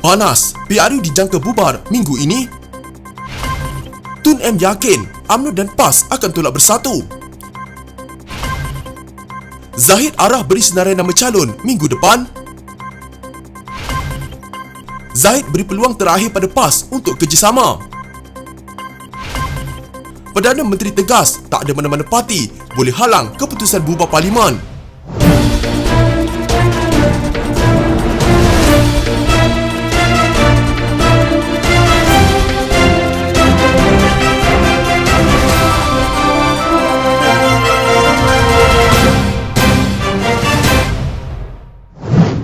Panas, PRU dijangka bubar minggu ini. Tun M yakin UMNO dan PAS akan tolak bersatu. Zahid arah beri senarai nama calon minggu depan. Zahid beri peluang terakhir pada PAS untuk kerjasama. Perdana Menteri tegas tak ada mana-mana parti boleh halang keputusan bubar Parlimen.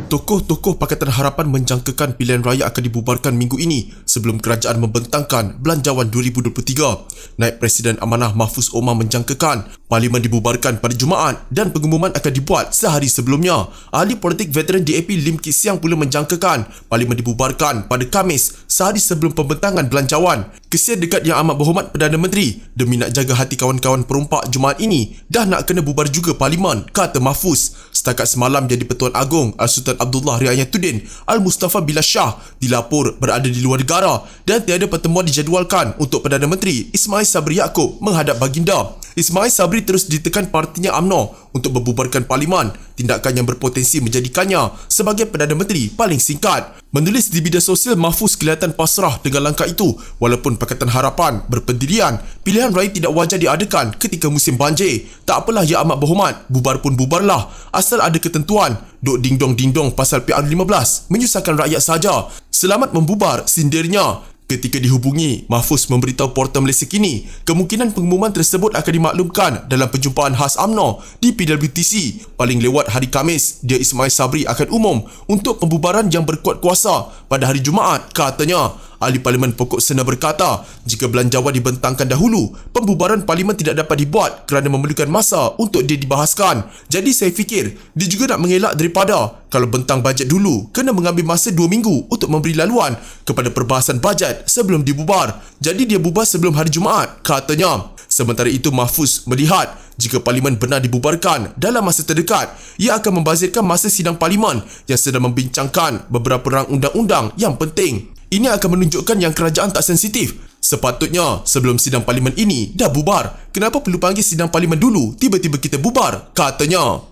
Tokoh-tokoh Pakatan Harapan menjangkakan pilihan raya akan dibubarkan minggu ini sebelum kerajaan membentangkan Belanjawan 2023. Naib Presiden Amanah Mahfuz Omar menjangkakan Parlimen dibubarkan pada Jumaat dan pengumuman akan dibuat sehari sebelumnya. Ahli politik veteran DAP Lim Kit Siang pula menjangkakan Parlimen dibubarkan pada Khamis sehari sebelum pembentangan Belanjawan. Kesian dekat Yang Amat Berhormat Perdana Menteri demi nak jaga hati kawan-kawan perompak Jumaat ini dah nak kena bubar juga Parlimen, kata Mahfuz. Setakat semalam jadi Pertuan Agong Al-Sultan Abdullah Riayatuddin Al-Mustafa Billah Shah dilapor berada di luar negara dan tiada pertemuan dijadualkan untuk Perdana Menteri Ismail Sabri Yaakob menghadap baginda. Ismail Sabri terus ditekan partinya UMNO untuk membubarkan Parlimen, tindakan yang berpotensi menjadikannya sebagai Perdana Menteri paling singkat. Menulis di media sosial, Mahfuz kelihatan pasrah dengan langkah itu walaupun Pakatan Harapan berpendirian pilihan raya tidak wajar diadakan ketika musim banjir. Tak apalah Yang Amat Berhormat, bubar pun bubarlah asal ada ketentuan. Duk ding-dong pasal PR15 menyusahkan rakyat saja. Selamat membubar, sindirnya. Ketika dihubungi, Mahfuz memberitahu Portal Malaysia Kini kemungkinan pengumuman tersebut akan dimaklumkan dalam perjumpaan khas UMNO di PWTC. Paling lewat hari Khamis, dia Ismail Sabri akan umum untuk pembubaran yang berkuat kuasa pada hari Jumaat, katanya. Ahli Parlimen Pokok Sena berkata, jika Belanjawan dibentangkan dahulu, pembubaran Parlimen tidak dapat dibuat kerana memerlukan masa untuk dia dibahaskan. Jadi saya fikir, dia juga nak mengelak daripada kalau bentang bajet dulu, kena mengambil masa 2 minggu untuk memberi laluan kepada perbahasan bajet sebelum dibubar. Jadi dia bubar sebelum hari Jumaat, katanya. Sementara itu, Mahfuz melihat jika Parlimen benar dibubarkan dalam masa terdekat, ia akan membazirkan masa sidang Parlimen yang sedang membincangkan beberapa rang undang-undang yang penting. Ini akan menunjukkan yang kerajaan tak sensitif. Sepatutnya sebelum sidang Parlimen ini dah bubar. Kenapa perlu panggil sidang Parlimen dulu? Tiba-tiba kita bubar, katanya.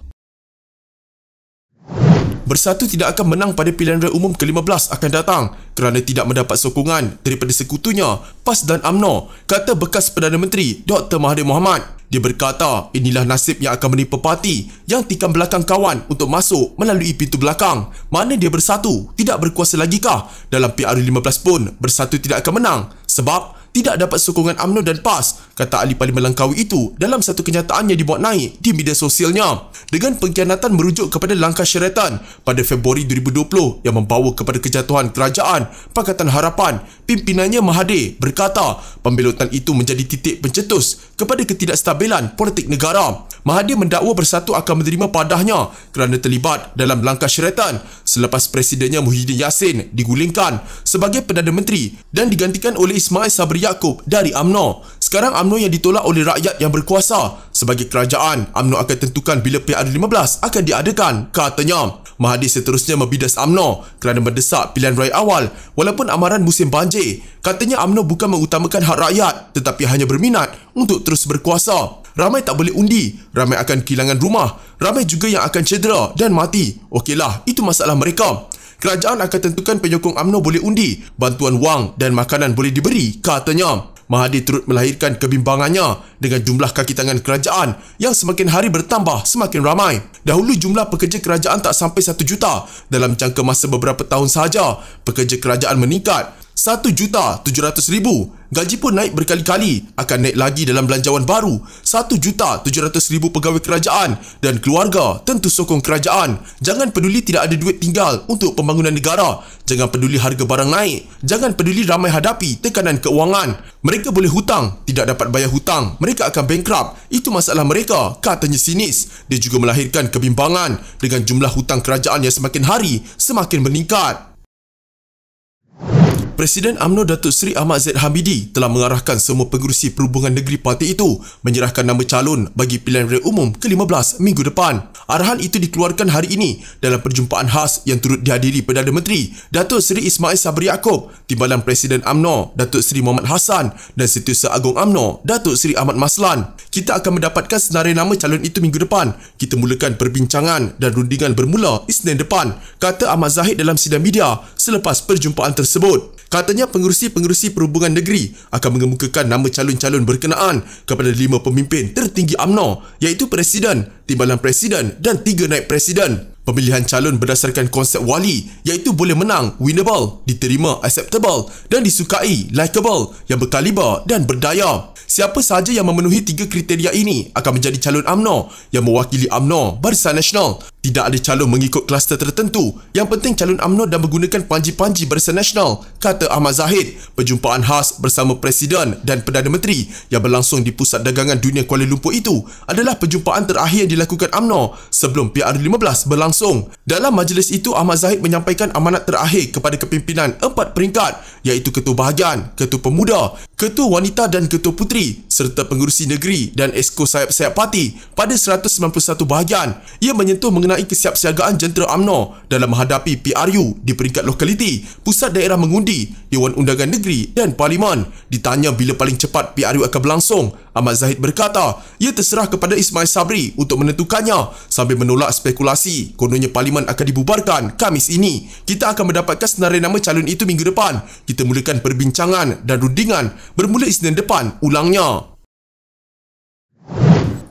Bersatu tidak akan menang pada pilihan raya umum ke-15 akan datang kerana tidak mendapat sokongan daripada sekutunya PAS dan UMNO, kata bekas Perdana Menteri Dr. Mahathir Mohamad. Dia berkata, inilah nasib yang akan menimpa parti yang tikam belakang kawan untuk masuk melalui pintu belakang. Mana dia bersatu? Tidak berkuasa lagi kah? Dalam PR15 pun, bersatu tidak akan menang. Sebab tidak dapat sokongan UMNO dan PAS, kata ahli Parlimen Langkawi itu dalam satu kenyataan yang dibuat naik di media sosialnya. Dengan pengkhianatan merujuk kepada langkah syaratan pada Februari 2020 yang membawa kepada kejatuhan kerajaan Pakatan Harapan, pimpinannya Mahathir berkata pembelotan itu menjadi titik pencetus kepada ketidakstabilan politik negara. Mahathir mendakwa Bersatu akan menerima padahnya kerana terlibat dalam langkah syaratan selepas Presidennya Muhyiddin Yassin digulingkan sebagai Perdana Menteri dan digantikan oleh Ismail Sabri Yaakob dari UMNO. Sekarang UMNO yang ditolak oleh rakyat yang berkuasa. Sebagai kerajaan, UMNO akan tentukan bila PR15 akan diadakan, katanya. Mahathir seterusnya membidas UMNO kerana mendesak pilihan raya awal walaupun amaran musim banjir. Katanya UMNO bukan mengutamakan hak rakyat tetapi hanya berminat untuk terus berkuasa. Ramai tak boleh undi, ramai akan kehilangan rumah, ramai juga yang akan cedera dan mati. Okeylah, itu masalah mereka. Kerajaan akan tentukan penyokong UMNO boleh undi, bantuan wang dan makanan boleh diberi, katanya. Mahathir turut melahirkan kebimbangannya dengan jumlah kaki tangan kerajaan yang semakin hari bertambah semakin ramai. Dahulu jumlah pekerja kerajaan tak sampai 1 juta. Dalam jangka masa beberapa tahun sahaja, pekerja kerajaan meningkat 1,700,000. Gaji pun naik berkali-kali, akan naik lagi dalam belanjawan baru. 1,700,000 pegawai kerajaan dan keluarga tentu sokong kerajaan. Jangan peduli tidak ada duit tinggal untuk pembangunan negara. Jangan peduli harga barang naik. Jangan peduli ramai hadapi tekanan keuangan. Mereka boleh hutang, tidak dapat bayar hutang, mereka akan bankrupt. Itu masalah mereka, katanya sinis. Dia juga melahirkan kebimbangan dengan jumlah hutang kerajaan yang semakin hari semakin meningkat. Presiden UMNO Datuk Seri Ahmad Zaid Hamidi telah mengarahkan semua pengerusi perhubungan negeri parti itu menyerahkan nama calon bagi pilihan raya umum ke-15 minggu depan. Arahan itu dikeluarkan hari ini dalam perjumpaan khas yang turut dihadiri Perdana Menteri Datuk Seri Ismail Sabri Yaakob, Timbalan Presiden UMNO Datuk Seri Muhammad Hassan dan Setiausaha Agong UMNO Datuk Seri Ahmad Maslan. Kita akan mendapatkan senarai nama calon itu minggu depan. Kita mulakan perbincangan dan rundingan bermula Isnin depan, kata Ahmad Zahid dalam sidang media selepas perjumpaan tersebut. Katanya pengerusi-pengerusi perhubungan negeri akan mengemukakan nama calon-calon berkenaan kepada 5 pemimpin tertinggi UMNO iaitu Presiden, Timbalan Presiden dan 3 naib Presiden. Pemilihan calon berdasarkan konsep wali iaitu boleh menang, winnable, diterima, acceptable dan disukai, likeable, yang berkaliber dan berdaya. Siapa sahaja yang memenuhi 3 kriteria ini akan menjadi calon UMNO yang mewakili UMNO Barisan Nasional. Tidak ada calon mengikut kluster tertentu. Yang penting calon UMNO dan menggunakan panji-panji Barisan Nasional, kata Ahmad Zahid. Perjumpaan khas bersama Presiden dan Perdana Menteri yang berlangsung di Pusat Dagangan Dunia Kuala Lumpur itu adalah perjumpaan terakhir yang dilakukan UMNO sebelum PR15 berlangsung. Dalam majlis itu, Ahmad Zahid menyampaikan amanat terakhir kepada kepimpinan 4 peringkat iaitu Ketua Bahagian, Ketua Pemuda, Ketua Wanita dan Ketua Puteri serta pengurusi negeri dan esko sayap-sayap parti pada 191 bahagian. Ia menyentuh mengenai kesiapsiagaan jentera UMNO dalam menghadapi PRU di peringkat lokaliti, pusat daerah mengundi, Dewan Undangan Negeri dan Parlimen. Ditanya bila paling cepat PRU akan berlangsung, Ahmad Zahid berkata ia terserah kepada Ismail Sabri untuk menentukannya sambil menolak spekulasi kononnya Parlimen akan dibubarkan Khamis ini. Kita akan mendapatkan senarai nama calon itu minggu depan. Kita mulakan perbincangan dan rundingan bermula Isnin depan, ulangnya.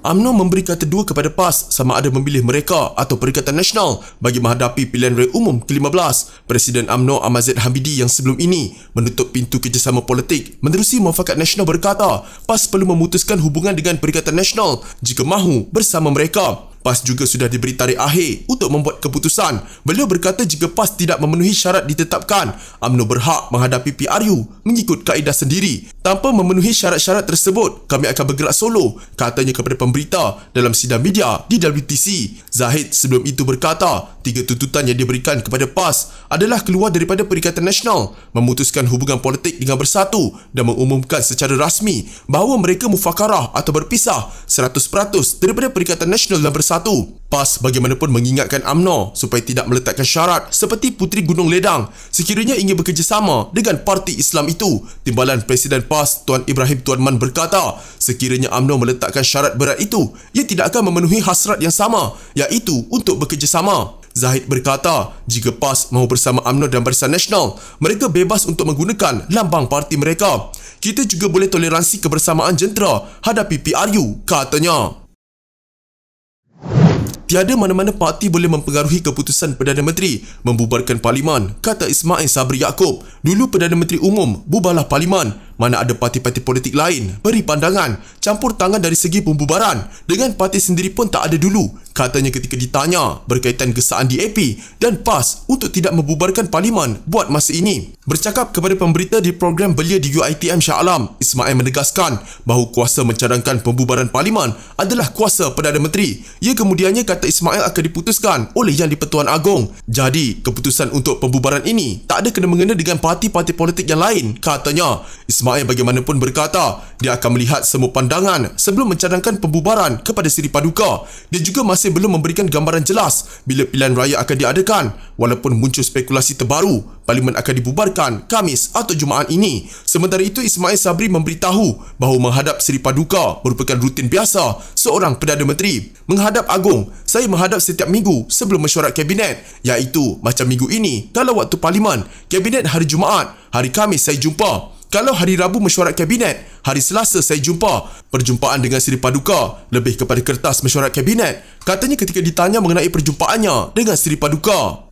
UMNO memberi kata dua kepada PAS sama ada memilih mereka atau Perikatan Nasional bagi menghadapi pilihan raya umum ke-15. Presiden UMNO Ahmad Zaid Hamidi yang sebelum ini menutup pintu kerjasama politik menerusi Muafakat Nasional berkata PAS perlu memutuskan hubungan dengan Perikatan Nasional jika mahu bersama mereka. PAS juga sudah diberi tarikh akhir untuk membuat keputusan. Beliau berkata jika PAS tidak memenuhi syarat ditetapkan, UMNO berhak menghadapi PRU mengikut kaedah sendiri. Tanpa memenuhi syarat-syarat tersebut, kami akan bergerak solo, katanya kepada pemberita dalam sidang media di WTC. Zahid sebelum itu berkata, 3 tuntutan yang diberikan kepada PAS adalah keluar daripada Perikatan Nasional, memutuskan hubungan politik dengan Bersatu dan mengumumkan secara rasmi bahawa mereka mufakarah atau berpisah 100% daripada Perikatan Nasional dan Bersatu. PAS bagaimanapun mengingatkan UMNO supaya tidak meletakkan syarat seperti Puteri Gunung Ledang sekiranya ingin bekerjasama dengan parti Islam itu. Timbalan Presiden PAS Tuan Ibrahim Tuan Man berkata sekiranya UMNO meletakkan syarat berat itu, ia tidak akan memenuhi hasrat yang sama iaitu untuk bekerjasama. Zahid berkata jika PAS mahu bersama UMNO dan Barisan Nasional, mereka bebas untuk menggunakan lambang parti mereka. Kita juga boleh toleransi kebersamaan jentera hadapi PRU, katanya. Tiada mana-mana parti boleh mempengaruhi keputusan Perdana Menteri membubarkan Parlimen, kata Ismail Sabri Yaakob. Dulu Perdana Menteri umum, bubarlah Parlimen. Mana ada parti-parti politik lain beri pandangan, campur tangan dari segi pembubaran. Dengan parti sendiri pun tak ada dulu, katanya ketika ditanya berkaitan gesaan DAP dan PAS untuk tidak membubarkan Parlimen buat masa ini. Bercakap kepada pemberita di program belia di UiTM Shah Alam, Ismail menegaskan bahawa kuasa mencadangkan pembubaran Parlimen adalah kuasa Perdana Menteri. Ia kemudiannya kata Ismail akan diputuskan oleh Yang di-Pertuan Agong. Jadi, keputusan untuk pembubaran ini tak ada kena-mengena dengan parti-parti politik yang lain, katanya. Ismail bagaimanapun berkata, dia akan melihat semua pandangan sebelum mencadangkan pembubaran kepada Seri Paduka. Dia juga masih belum memberikan gambaran jelas bila pilihan raya akan diadakan. Walaupun muncul spekulasi terbaru, Parlimen akan dibubarkan Khamis atau Jumaat ini. Sementara itu, Ismail Sabri memberitahu bahawa menghadap Seri Paduka merupakan rutin biasa seorang Perdana Menteri. Menghadap Agong, saya menghadap setiap minggu sebelum mesyuarat Kabinet, iaitu macam minggu ini kalau waktu Parlimen, Kabinet hari Jumaat, hari Khamis saya jumpa. Kalau hari Rabu mesyuarat Kabinet, hari Selasa saya jumpa. Perjumpaan dengan Seri Paduka lebih kepada kertas mesyuarat Kabinet, katanya ketika ditanya mengenai perjumpaannya dengan Seri Paduka.